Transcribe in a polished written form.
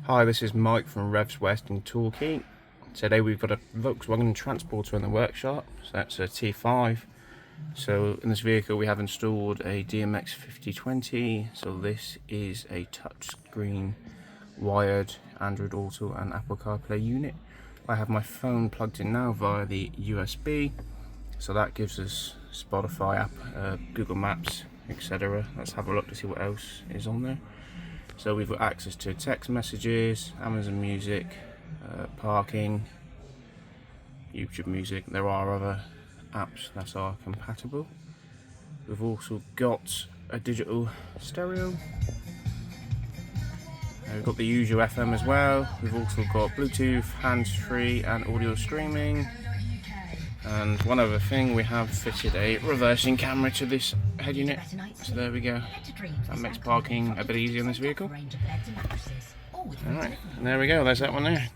Hi, this is Mike from Revs West in Torquay. Today we've got a Volkswagen Transporter in the workshop, so that's a T5. So in this vehicle we have installed a DMX5020, so this is a touchscreen wired Android Auto and Apple CarPlay unit. I have my phone plugged in now via the USB, so that gives us Spotify app, Google Maps, etc. Let's have a look to see what else is on there. So we've got access to text messages, Amazon Music, parking, YouTube Music. There are other apps that are compatible. We've also got a digital stereo. We've got the usual FM as well. We've also got Bluetooth, hands-free and audio streaming. And one other thing, we have fitted a reversing camera to this head unit. So there we go. That makes parking a bit easier in this vehicle. Alright, and there we go, there's that one there.